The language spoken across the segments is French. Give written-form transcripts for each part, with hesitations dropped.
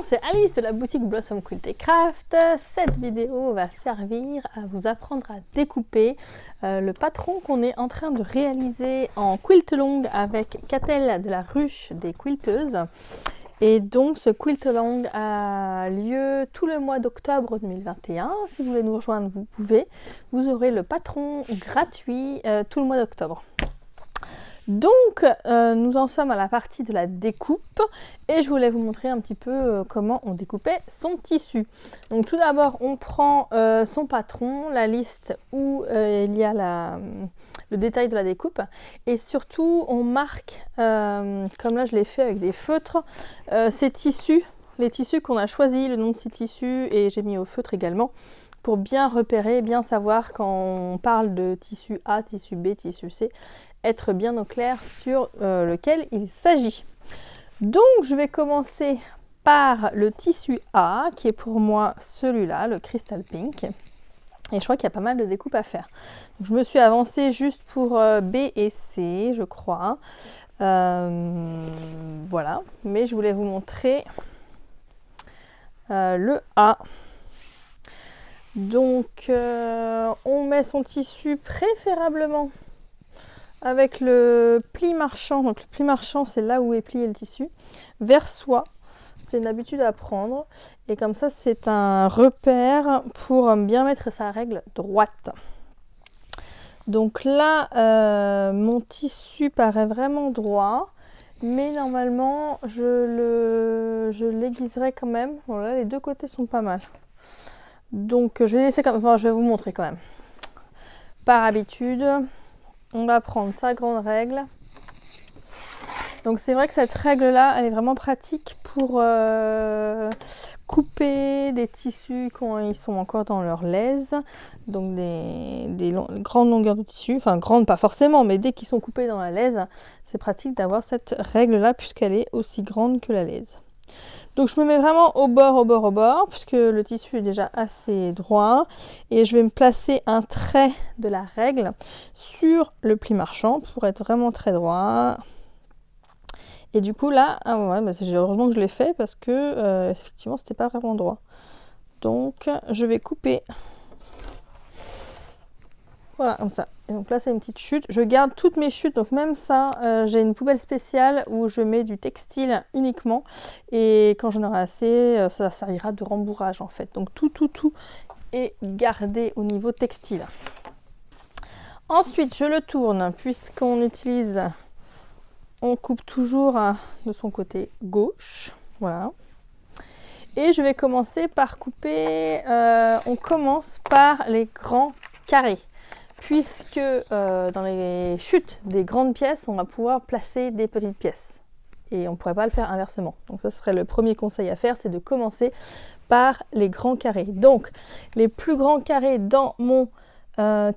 C'est Alice de la boutique Blossom Quilt & Craft. Cette vidéo va servir à vous apprendre à découper le patron qu'on est en train de réaliser en quilt long avec Catel de la ruche des quilteuses. Et donc ce quilt long a lieu tout le mois d'octobre 2021. Si vous voulez nous rejoindre, vous pouvez. Vous aurez le patron gratuit tout le mois d'octobre. Donc, nous en sommes à la partie de la découpe et je voulais vous montrer un petit peu comment on découpait son tissu. Donc tout d'abord, on prend son patron, la liste où il y a le détail de la découpe et surtout on marque, comme là je l'ai fait avec des feutres, ces tissus, les tissus qu'on a choisis, le nom de ces tissus, et j'ai mis au feutre également pour bien repérer, bien savoir quand on parle de tissu A, tissu B, tissu C, être bien au clair sur lequel il s'agit. Donc je vais commencer par le tissu A, qui est pour moi celui-là, le Crystal Pink. Et je crois qu'il y a pas mal de découpes à faire. Donc, je me suis avancée juste pour B et C, je crois. Voilà, mais je voulais vous montrer le A. Donc on met son tissu préférablement avec le pli marchand. Donc le pli marchand, c'est là où est plié le tissu, vers soi. C'est une habitude à prendre. Et comme ça, c'est un repère pour bien mettre sa règle droite. Donc là, mon tissu paraît vraiment droit. Mais normalement, je l'aiguiserai quand même. Voilà, les deux côtés sont pas mal. Donc je vais laisser comme... Enfin, je vais vous montrer quand même. Par habitude, on va prendre sa grande règle. Donc c'est vrai que cette règle-là, elle est vraiment pratique pour couper des tissus quand ils sont encore dans leur laise. Donc des grandes longueurs de tissu, enfin grandes pas forcément, mais dès qu'ils sont coupés dans la laise, c'est pratique d'avoir cette règle-là puisqu'elle est aussi grande que la laise. Donc je me mets vraiment au bord, puisque le tissu est déjà assez droit. Et je vais me placer un trait de la règle sur le pli marchand pour être vraiment très droit. Et du coup là, heureusement que je l'ai fait parce que effectivement c'était pas vraiment droit. Donc je vais couper. Voilà, comme ça. Et donc là, c'est une petite chute. Je garde toutes mes chutes. Donc même ça, j'ai une poubelle spéciale où je mets du textile uniquement. Et quand j'en aurai assez, ça servira de rembourrage en fait. Donc tout est gardé au niveau textile. Ensuite, je le tourne puisqu'on utilise... On coupe toujours de son côté gauche. Voilà. Et je vais commencer par couper... on commence par les grands carrés. Puisque dans les chutes des grandes pièces, on va pouvoir placer des petites pièces. Et on ne pourrait pas le faire inversement. Donc ça serait le premier conseil à faire, c'est de commencer par les grands carrés. Donc les plus grands carrés dans mon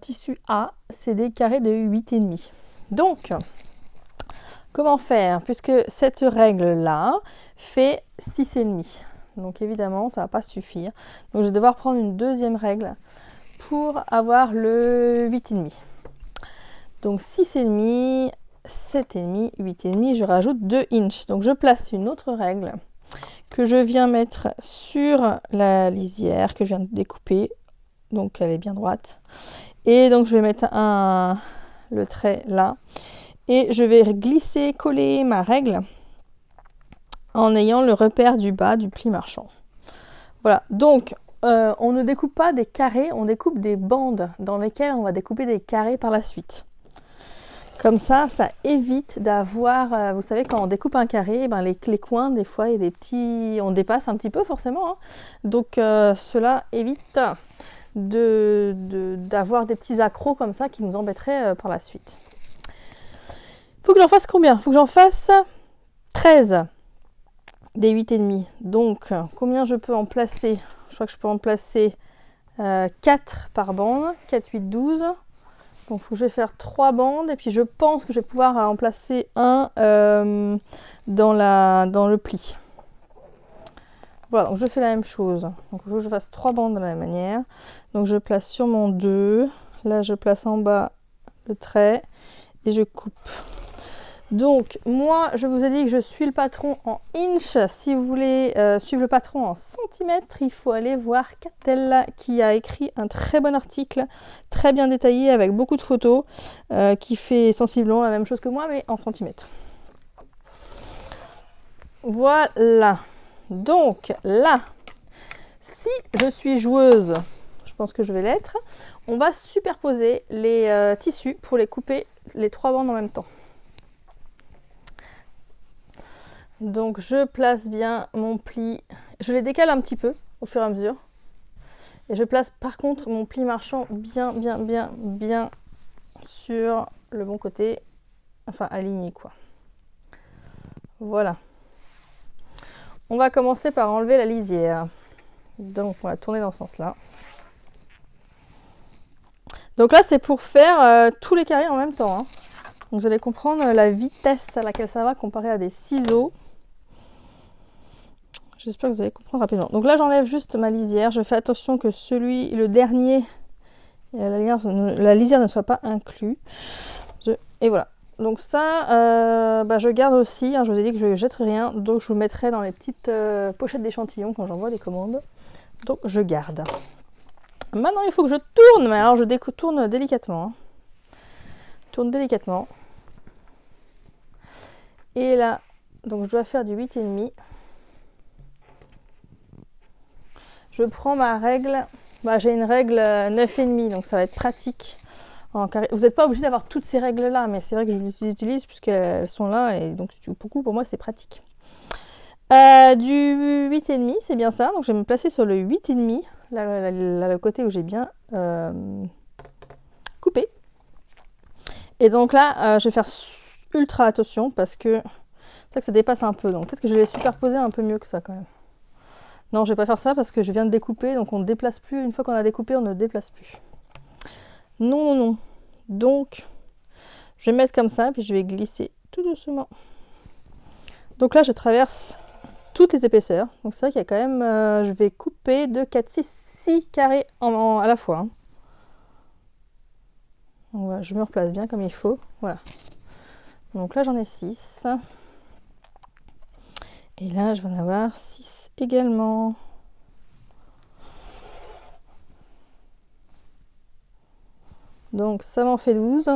tissu A, c'est des carrés de 8,5. Donc, comment faire? Puisque cette règle-là fait 6,5. Donc évidemment, ça ne va pas suffire. Donc je vais devoir prendre une deuxième règle pour avoir le 8,5. Donc 6,5, 7,5, 8,5, je rajoute 2 inches. Donc je place une autre règle que je viens mettre sur la lisière que je viens de découper. Donc elle est bien droite. Et donc je vais mettre le trait là. Et je vais glisser, coller ma règle en ayant le repère du bas du pli marchand. Voilà, donc on ne découpe pas des carrés, on découpe des bandes dans lesquelles on va découper des carrés par la suite. Comme ça évite d'avoir, vous savez, quand on découpe un carré, les coins, des fois, il y a des petits, on dépasse un petit peu forcément. Hein. Donc cela évite d'avoir des petits accros comme ça qui nous embêteraient par la suite. Il faut que j'en fasse combien? Il faut que j'en fasse 13 des 8,5. Donc combien je peux en placer? Je crois que je peux en placer 4 par bande, 4, 8, 12. Donc il faut que je vais faire 3 bandes et puis je pense que je vais pouvoir en placer un dans le pli. Voilà, donc je fais la même chose. Donc il faut que je fasse 3 bandes de la même manière. Donc je place sur mon 2. Là je place en bas le trait et je coupe. Donc moi je vous ai dit que je suis le patron en inch. Si vous voulez suivre le patron en centimètres, il faut aller voir Catel qui a écrit un très bon article, très bien détaillé avec beaucoup de photos, qui fait sensiblement la même chose que moi mais en centimètres. Voilà. Donc là, si je suis joueuse, je pense que je vais l'être, on va superposer les tissus pour les couper les 3 bandes en même temps. Donc je place bien mon pli, je les décale un petit peu au fur et à mesure. Et je place par contre mon pli marchand bien sur le bon côté, enfin aligné quoi. Voilà. On va commencer par enlever la lisière. Donc on va tourner dans ce sens-là. Donc là c'est pour faire tous les carrés en même temps. Hein. Donc, vous allez comprendre la vitesse à laquelle ça va comparé à des ciseaux. J'espère que vous allez comprendre rapidement. Donc là j'enlève juste ma lisière. Je fais attention que le dernier, la lisière ne soit pas inclus. Et voilà. Donc ça, je garde aussi. Hein, je vous ai dit que je ne jette rien. Donc je vous mettrai dans les petites pochettes d'échantillons quand j'envoie des commandes. Donc je garde. Maintenant il faut que je tourne. Mais alors je tourne délicatement. Hein. Tourne délicatement. Et là, donc je dois faire du 8,5. Je prends ma règle, j'ai une règle 9,5 donc ça va être pratique en carré. Vous n'êtes pas obligé d'avoir toutes ces règles là, mais c'est vrai que je les utilise puisqu'elles sont là et donc pour moi c'est pratique. Du 8,5 c'est bien ça, donc je vais me placer sur le 8,5, là, le côté où j'ai bien coupé. Et donc là je vais faire ultra attention parce que c'est vrai que ça dépasse un peu, donc peut-être que je vais les superposer un peu mieux que ça quand même. Non, je vais pas faire ça parce que je viens de découper, donc on ne déplace plus. Une fois qu'on a découpé, on ne déplace plus. Non. Donc, je vais mettre comme ça, puis je vais glisser tout doucement. Donc là, je traverse toutes les épaisseurs. Donc c'est vrai qu'il y a quand même... je vais couper 2, 4, 6 carrés à la fois. Hein. Donc voilà, je me replace bien comme il faut. Voilà. Donc là, j'en ai 6. Et là, je vais en avoir 6 également. Donc ça m'en fait 12.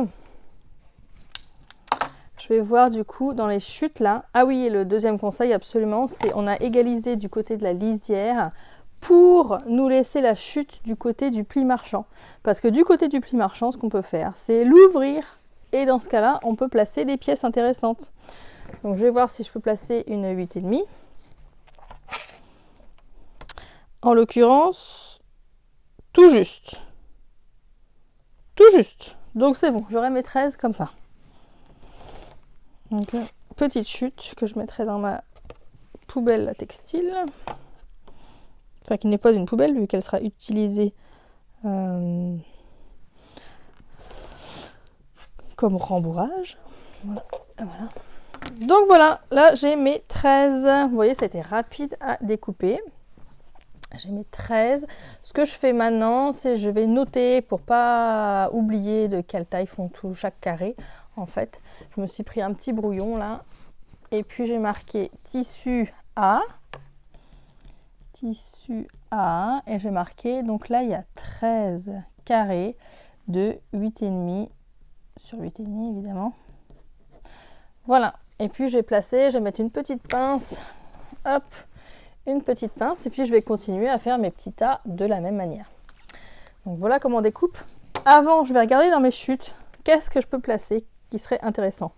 Je vais voir du coup dans les chutes là. Ah oui, et le deuxième conseil absolument, c'est on a égalisé du côté de la lisière pour nous laisser la chute du côté du pli marchand. Parce que du côté du pli marchand, ce qu'on peut faire, c'est l'ouvrir et dans ce cas-là, on peut placer des pièces intéressantes. Donc je vais voir si je peux placer une 8,5. En l'occurrence, tout juste. Tout juste. Donc c'est bon, j'aurai mes 13 comme ça. Donc petite chute que je mettrai dans ma poubelle à textile. Enfin, qui n'est pas une poubelle vu qu'elle sera utilisée comme rembourrage. Voilà. Donc voilà, là j'ai mes 13. Vous voyez, ça a été rapide à découper. J'ai mes 13. Ce que je fais maintenant, c'est je vais noter pour pas oublier de quelle taille font chaque carré. En fait, je me suis pris un petit brouillon là. Et puis j'ai marqué tissu A. Tissu A. Et j'ai marqué, donc là il y a 13 carrés de 8,5 sur 8,5 évidemment. Voilà. Et puis je vais placer, je vais mettre une petite pince. Hop. Une petite pince et puis je vais continuer à faire mes petits tas de la même manière. Donc voilà comment on découpe. Avant, je vais regarder dans mes chutes, qu'est-ce que je peux placer qui serait intéressant.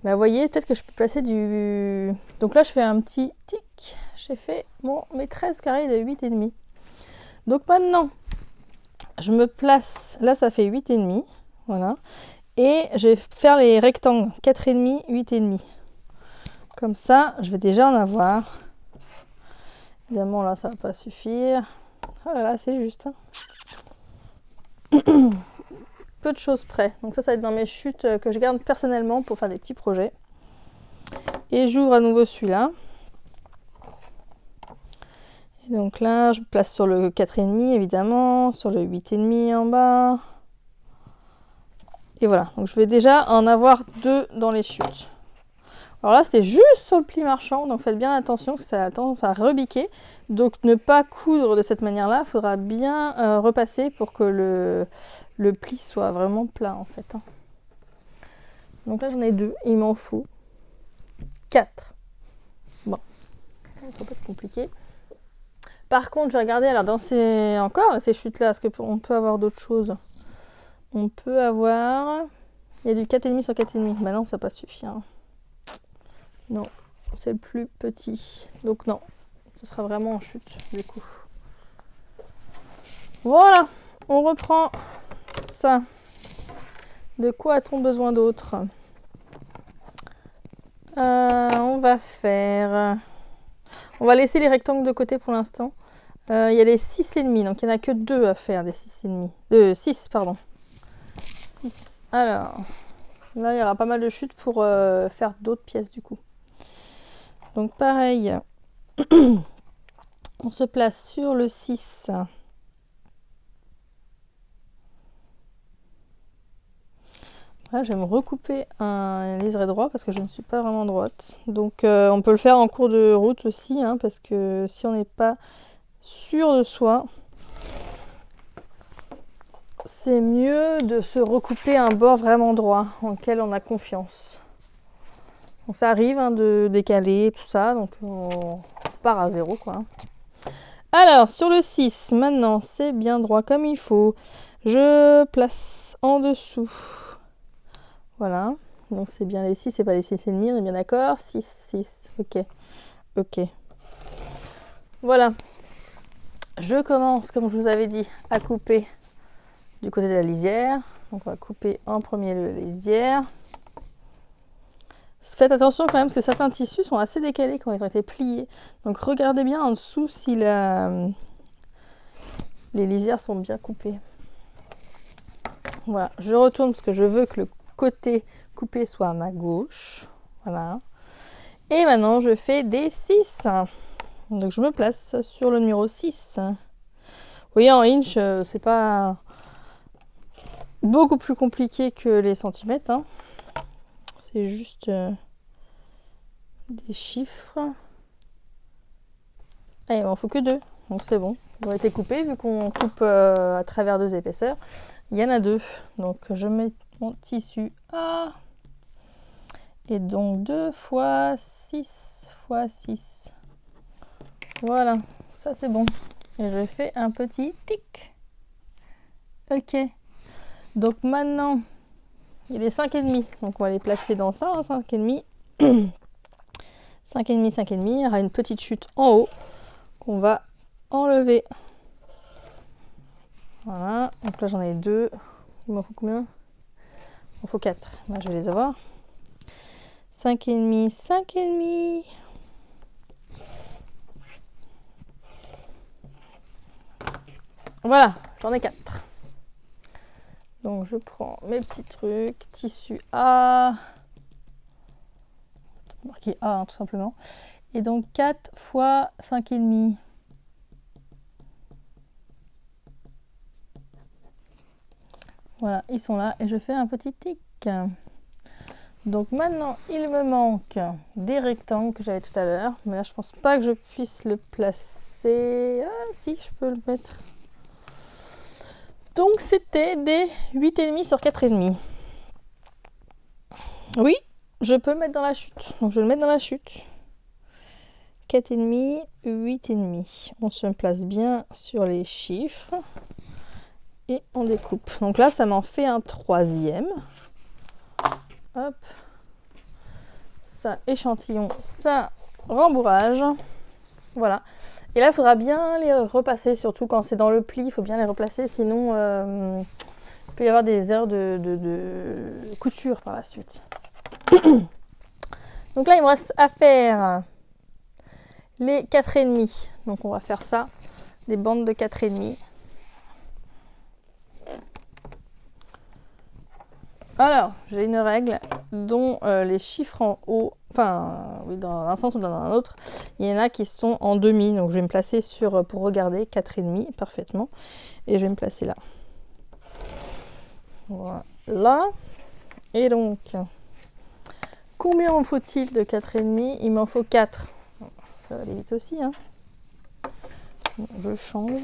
Ben, vous voyez, peut-être que je peux placer du... Donc là, je fais un petit tic. J'ai fait mes 13 carrés de 8,5. Donc maintenant, je me place... Là, ça fait 8,5. Voilà. Et je vais faire les rectangles 4,5, 8,5. Comme ça, je vais déjà en avoir... Évidemment, là, ça va pas suffire. Ah là là, c'est juste. Hein. Peu de choses près. Donc ça va être dans mes chutes que je garde personnellement pour faire des petits projets. Et j'ouvre à nouveau celui-là. Et donc là, je place sur le 4,5 évidemment, sur le 8,5 en bas. Et voilà. Donc je vais déjà en avoir 2 dans les chutes. Alors là, c'était juste sur le pli marchand, donc faites bien attention que ça a tendance à rebiquer. Donc ne pas coudre de cette manière-là, il faudra bien repasser pour que le pli soit vraiment plat en fait. Hein. Donc là, j'en ai 2, il m'en faut 4. Bon, ça peut être compliqué. Par contre, je vais regarder, alors dans ces chutes-là, est-ce qu'on peut avoir d'autres choses? On peut avoir... Il y a du 4,5 sur 4,5. Bah non, ça n'a pas suffi. Hein. Non, c'est le plus petit. Donc non, ce sera vraiment en chute du coup. Voilà, on reprend ça. De quoi a-t-on besoin d'autre? On va faire... On va laisser les rectangles de côté pour l'instant. Il y a les 6,5, donc il n'y en a que 2 à faire, des 6,5. 6, pardon. 6. Alors, là, il y aura pas mal de chutes pour faire d'autres pièces du coup. Donc pareil, on se place sur le 6. Là, je vais me recouper un liseré droit parce que je ne suis pas vraiment droite. Donc on peut le faire en cours de route aussi, hein, parce que si on n'est pas sûr de soi, c'est mieux de se recouper un bord vraiment droit, en lequel on a confiance. Donc ça arrive hein, de décaler, tout ça, donc on part à 0 quoi. Alors sur le 6, maintenant c'est bien droit comme il faut. Je place en dessous. Voilà, donc c'est bien les 6, c'est pas les 6,5, on est bien d'accord. 6, 6, ok. Ok. Voilà. Je commence, comme je vous avais dit, à couper du côté de la lisière. Donc on va couper en premier le lisière. Faites attention quand même parce que certains tissus sont assez décalés quand ils ont été pliés. Donc regardez bien en dessous si les lisières sont bien coupées. Voilà, je retourne parce que je veux que le côté coupé soit à ma gauche. Voilà. Et maintenant je fais des 6. Donc je me place sur le numéro 6. Vous voyez en inch, c'est pas beaucoup plus compliqué que les centimètres. Hein. C'est juste des chiffres. Ah, il m'en faut que 2, donc c'est bon. Ils ont été coupés vu qu'on coupe à travers 2 épaisseurs. Il y en a 2, donc je mets mon tissu A. Et donc 2 fois 6 fois 6. Voilà, ça c'est bon. Et je fais un petit tic. Ok. Donc maintenant, il est 5,5. Donc on va les placer dans ça, hein, 5,5. 5,5, 5,5. Il y aura une petite chute en haut qu'on va enlever. Voilà. Donc là j'en ai 2. Il m'en faut combien? Il m'en faut 4. Là, je vais les avoir. 5,5, 5,5. Voilà, j'en ai 4. Donc je prends mes petits trucs, tissu A, marqué A hein, tout simplement. Et donc 4 fois 5,5. Voilà, ils sont là et je fais un petit tic. Donc maintenant, il me manque des rectangles que j'avais tout à l'heure. Mais là, je pense pas que je puisse le placer. Ah si, je peux le mettre. Donc c'était des 8,5 sur 4,5. Oui, je peux le mettre dans la chute. Donc je vais le mettre dans la chute. 4,5, 8,5. On se place bien sur les chiffres. Et on découpe. Donc là, ça m'en fait un 3e. Hop. Ça, échantillon, ça, rembourrage. Voilà. Et là, il faudra bien les repasser, surtout quand c'est dans le pli. Il faut bien les replacer, sinon il peut y avoir des erreurs de couture par la suite. Donc là, il me reste à faire les 4,5. Donc on va faire ça, des bandes de 4,5. Alors, j'ai une règle dont les chiffres en haut, enfin, oui, dans un sens ou dans un autre, il y en a qui sont en demi. Donc, je vais me placer sur, pour regarder, 4,5 parfaitement. Et je vais me placer là. Voilà. Et donc, Combien en faut-il de 4,5? Il m'en faut 4. Ça va aller vite aussi. Hein. Bon, je change.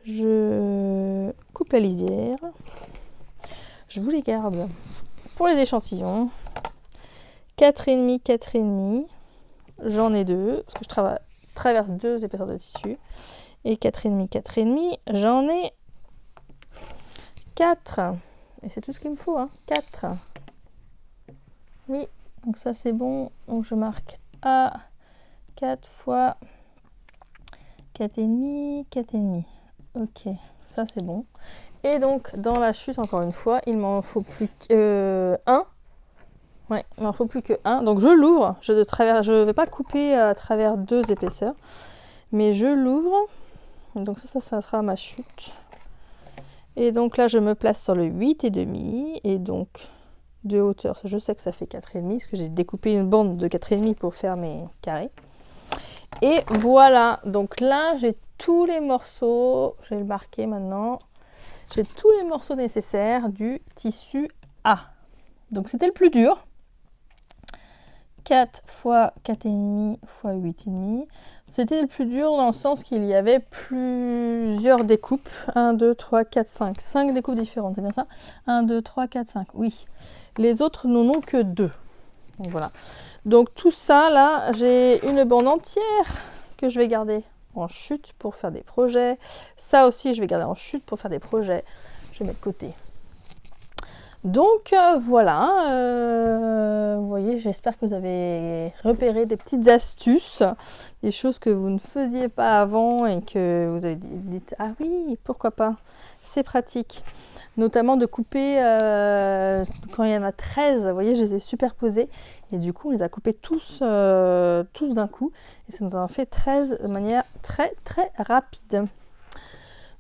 Je coupe la lisière. Je vous les garde pour les échantillons. 4,5, 4,5. J'en ai 2 parce que je traverse 2 épaisseurs de tissu. Et 4,5, 4,5. J'en ai 4. Et c'est tout ce qu'il me faut. Hein. 4. Oui, donc ça c'est bon. Donc je marque A 4 fois 4,5, 4,5. Ok, ça c'est bon. Et donc dans la chute, encore une fois, il m'en faut plus que 1. Ouais, il m'en faut plus que 1. Donc je l'ouvre. Je ne vais pas couper à travers 2 épaisseurs, mais je l'ouvre. Donc ça sera ma chute. Et donc là, je me place sur le 8,5. Et donc de hauteur, je sais que ça fait 4,5 parce que j'ai découpé une bande de 4,5 pour faire mes carrés. Et voilà, donc là j'ai tous les morceaux, je vais le marquer maintenant, j'ai tous les morceaux nécessaires du tissu A. Donc c'était le plus dur. 4 fois 4,5 fois 8,5. C'était le plus dur dans le sens qu'il y avait plusieurs découpes. 1, 2, 3, 4, 5. 5 découpes différentes, c'est bien ça? 1, 2, 3, 4, 5, oui. Les autres n'en ont que 2. Donc voilà. Donc tout ça, là, j'ai une bande entière que je vais garder en chute pour faire des projets. Ça aussi, je vais garder en chute pour faire des projets. Je vais mettre de côté. Donc voilà, vous voyez, j'espère que vous avez repéré des petites astuces, des choses que vous ne faisiez pas avant et que vous avez dit « Ah oui, pourquoi pas ?» C'est pratique. Notamment de couper, quand il y en a 13, vous voyez, je les ai superposés. Et du coup, on les a coupés tous d'un coup. Et ça nous en fait 13 de manière très très rapide.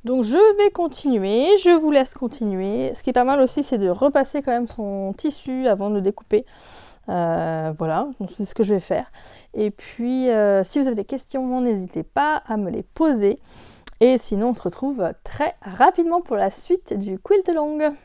Donc je vais continuer, je vous laisse continuer. Ce qui est pas mal aussi, c'est de repasser quand même son tissu avant de le découper. Voilà, donc c'est ce que je vais faire. Et puis, si vous avez des questions, n'hésitez pas à me les poser. Et sinon, on se retrouve très rapidement pour la suite du quilt along.